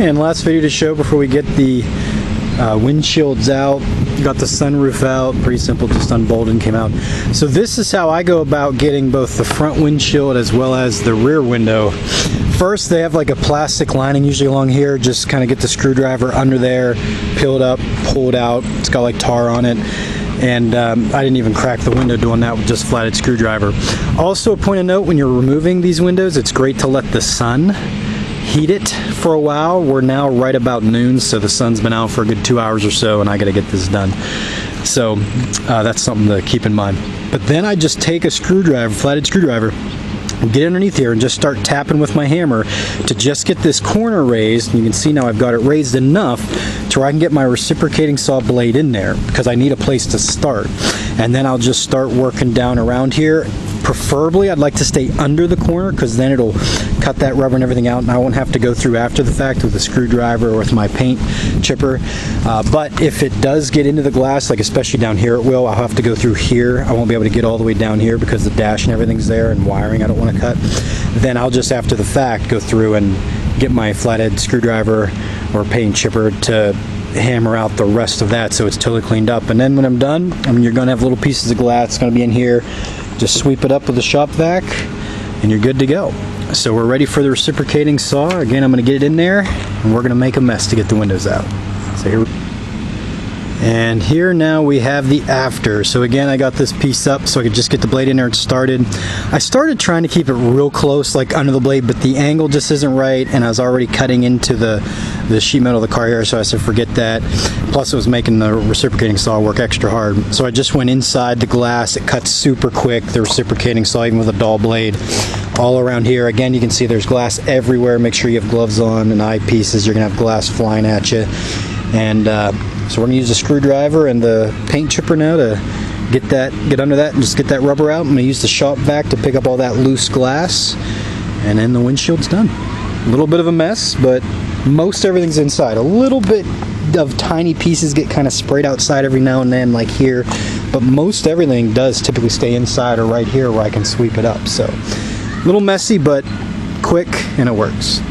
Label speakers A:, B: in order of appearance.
A: and last video to show before we get the windshields out. Got the sunroof out, pretty simple, just unbolted and came out. So this is how I go about getting both the front windshield as well as the rear window. First, they have like a plastic lining usually along here. Just kind of get the screwdriver under there, peel it up, pull it out. It's got like tar on it. And I didn't even crack the window doing that with just flathead screwdriver. Also, a point of note, when you're removing these windows, it's great to let the sun heat it for a while. We're now right about noon, so the sun's been out for a good 2 hours or so, and I gotta get this done. So that's something to keep in mind. But then I just take a screwdriver, flathead screwdriver, get underneath here and just start tapping with my hammer to just get this corner raised. You can see now I've got it raised enough to where I can get my reciprocating saw blade in there, because I need a place to start. And then I'll just start working down around here. Preferably, I'd like to stay under the corner, because then it'll cut that rubber and everything out, and I won't have to go through after the fact with a screwdriver or with my paint chipper. But if it does get into the glass, like especially down here it will, I'll have to go through here. I won't be able to get all the way down here because the dash and everything's there, and wiring I don't want to cut. Then I'll just, after the fact, go through and get my flathead screwdriver or paint chipper to hammer out the rest of that so it's totally cleaned up. And then when I'm done, I mean, you're going to have little pieces of glass. It's going to be in here. Just sweep it up with a shop vac and you're good to go. So we're ready for the reciprocating saw. Again, I'm going to get it in there and we're going to make a mess to get the windows out. So here we go. And here now we have the after. So again, I got this piece up so I could just get the blade in there and started. I started trying to keep it real close, like under the blade, but the angle just isn't right, and I was already cutting into the sheet metal of the car here, so I said forget that. Plus it was making the reciprocating saw work extra hard. So I just went inside the glass. It cuts super quick, the reciprocating saw, even with a dull blade. All around here, again, you can see there's glass everywhere. Make sure you have gloves on and eyepieces. You're gonna have glass flying at you. And so we're gonna use a screwdriver and the paint chipper now to get under that and just get that rubber out. I'm gonna use the shop vac to pick up all that loose glass, and then the windshield's done. A little bit of a mess, but most everything's inside. A little bit of tiny pieces get kind of sprayed outside every now and then, like here, but most everything does typically stay inside or right here where I can sweep it up. So a little messy, but quick, and it works.